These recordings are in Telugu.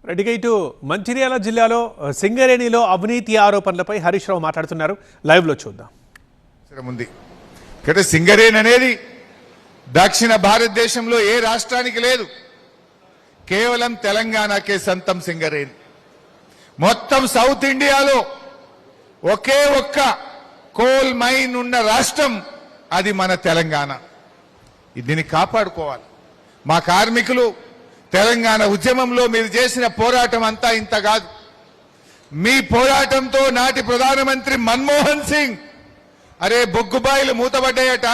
రెడ్డిగా ఇటు మంచిర్యాల జిల్లాలో సింగరేణిలో అవినీతి ఆరోపణలపై హరీష్ రావు మాట్లాడుతున్నారు. లైవ్ లో చూద్దాం. సింగరేణి అనేది దక్షిణ భారతదేశంలో ఏ రాష్ట్రానికి లేదు, కేవలం తెలంగాణకే సొంతం సింగరేణి. మొత్తం సౌత్ ఇండియాలో ఒకే ఒక్క కోల్ మైన్ ఉన్న రాష్ట్రం అది మన తెలంగాణ. దీన్ని కాపాడుకోవాలి. మా కార్మికులు తెలంగాణ ఉద్యమంలో మీరు చేసిన పోరాటం అంతా ఇంత కాదు. మీ పోరాటంతో నాటి ప్రధానమంత్రి మన్మోహన్ సింగ్ అరే బొగ్గుబాయిలు మూతబడ్డాయట,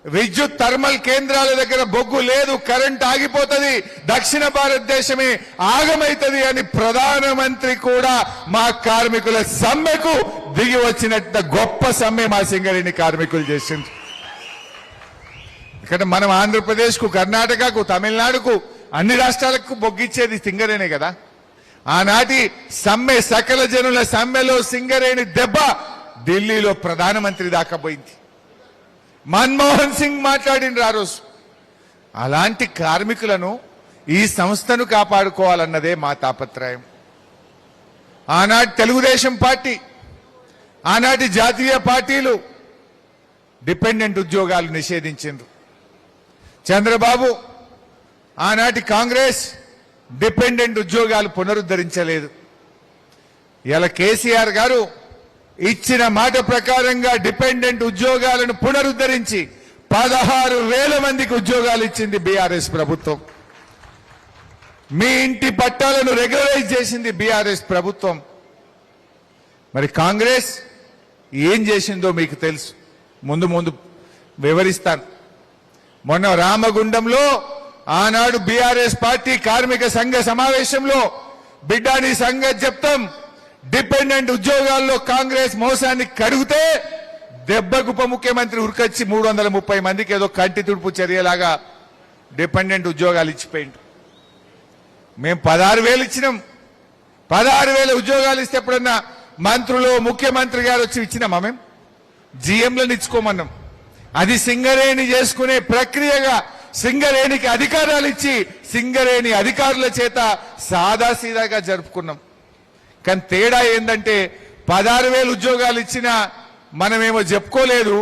విద్యుత్ థర్మల్ కేంద్రాల దగ్గర బొగ్గు లేదు, కరెంట్ ఆగిపోతుంది, దక్షిణ భారతదేశమే ఆగమైతుంది అని ప్రధానమంత్రి కూడా మా కార్మికుల సమ్మెకు దిగి వచ్చినట్టు గొప్ప సమ్మె మా సింగరేణి కార్మికులు చేసింది. ఇక్కడ మనం ఆంధ్రప్రదేశ్కు, కర్ణాటకకు, తమిళనాడుకు, అన్ని రాష్ట్రాలకు బొగ్గిచ్చేది సింగరేణే కదా. ఆనాటి సమ్మె, సకల జనుల సమ్మెలో సింగరేణి దెబ్బ ఢిల్లీలో ప్రధానమంత్రి దాకా పోయింది. మన్మోహన్ సింగ్ మాట్లాడిండ్రు ఆ రోజు. అలాంటి కార్మికులను, ఈ సంస్థను కాపాడుకోవాలన్నదే మా తాపత్రయం. ఆనాటి తెలుగుదేశం పార్టీ, ఆనాటి జాతీయ పార్టీలు డిపెండెంట్ ఉద్యోగాలు నిషేధించిండ్రు. చంద్రబాబు, ఆనాటి కాంగ్రెస్ డిపెండెంట్ ఉద్యోగాలు పునరుద్ధరించలేదు. ఇలా కేసీఆర్ గారు ఇచ్చిన మాట ప్రకారంగా డిపెండెంట్ ఉద్యోగాలను పునరుద్ధరించి 16,000 మందికి ఉద్యోగాలు ఇచ్చింది బీఆర్ఎస్ ప్రభుత్వం. మీ ఇంటి పట్టాలను రెగ్యులరైజ్ చేసింది బీఆర్ఎస్ ప్రభుత్వం. మరి కాంగ్రెస్ ఏం చేసిందో మీకు తెలుసు. ముందు వివరిస్తాను. మొన్న రామగుండంలో ఆనాడు బీఆర్ఎస్ పార్టీ కార్మిక సంఘ సమావేశంలో బిడ్డాని సంగతి చెప్తాం. డిపెండెంట్ ఉద్యోగాల్లో కాంగ్రెస్ మోసాన్ని కడిగితే దెబ్బకు ఉప ముఖ్యమంత్రి ఉరికొచ్చి 330 మందికి ఏదో కంటి తుడుపు చర్యలాగా డిపెండెంట్ ఉద్యోగాలు ఇచ్చిపోయిండు. మేము 16,000 ఇచ్చినాం. 16,000 ఉద్యోగాలు ఇస్తే ఎప్పుడన్నా మంత్రులు, ముఖ్యమంత్రి గారు వచ్చి ఇచ్చినామా? మేము జీఎంలను ఇచ్చుకోమన్నాం. అది సింగరేణి చేసుకునే ప్రక్రియగా సింగరేణికి అధికారాలు ఇచ్చి సింగరేణి అధికారుల చేత సాదాసీదాగా జరుపుకున్నాం. కానీ తేడా ఏంటంటే 16,000 ఉద్యోగాలు ఇచ్చినా మనమేమో చెప్పుకోలేదు.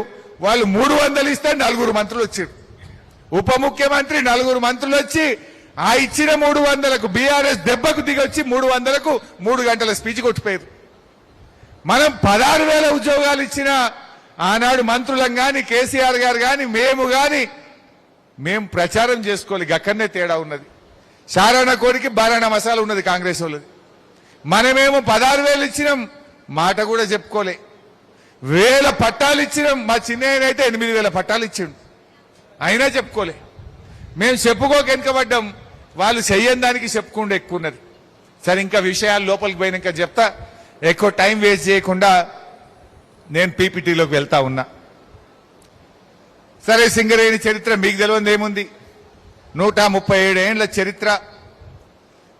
వాళ్ళు 300 ఇస్తే 4 మంత్రులు వచ్చారు. ఉప ముఖ్యమంత్రి 4 మంత్రులు వచ్చి ఆ ఇచ్చిన 300కు బీఆర్ఎస్ దెబ్బకు దిగొచ్చి 300కు 3 గంటల స్పీచ్ కొట్టిపోయారు. మనం 16,000 ఉద్యోగాలు ఇచ్చిన ఆనాడు మంత్రులం గాని, కేసీఆర్ గారు గాని, మేము ప్రచారం చేసుకోవాలి. అక్కడనే తేడా ఉన్నది. శారాణ కోడికి బారాణ మసాలా ఉన్నది కాంగ్రెస్ వాళ్ళది. మనమేమో 16,000 ఇచ్చినాం, మాట కూడా చెప్పుకోలే. 1000 పట్టాలు ఇచ్చినాం. మా చిన్నయ్య అయితే 8,000 పట్టాలు ఇచ్చిండు, అయినా చెప్పుకోలే. మేము చెప్పుకోక వెనుకబడ్డాం. వాళ్ళు చెయ్యని దానికి చెప్పుకుంటూ ఎక్కువ ఉన్నది. సరే, ఇంకా విషయాలు లోపలికి పోయినాక చెప్తా. ఎక్కువ టైం వేస్ట్ చేయకుండా నేను పీపీటీలోకి వెళ్తా ఉన్నా. సరే, సింగరేణి చరిత్ర మీకు తెలియదు ఏముంది. 137 ఏళ్ల చరిత్ర.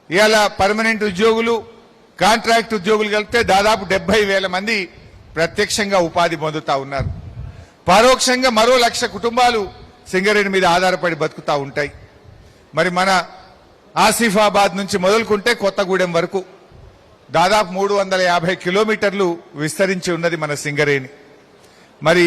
ఇవాళ పర్మనెంట్ ఉద్యోగులు, కాంట్రాక్ట్ ఉద్యోగులు కలిపితే దాదాపు 70,000 మంది ప్రత్యక్షంగా ఉపాధి పొందుతా ఉన్నారు. పరోక్షంగా మరో 1,00,000 కుటుంబాలు సింగరేణి మీద ఆధారపడి బతుకుతా ఉంటాయి. మరి మన ఆసిఫాబాద్ నుంచి మొదలుకుంటే కొత్తగూడెం వరకు దాదాపు 350 కిలోమీటర్లు విస్తరించి ఉన్నది మన సింగరేణి. మరి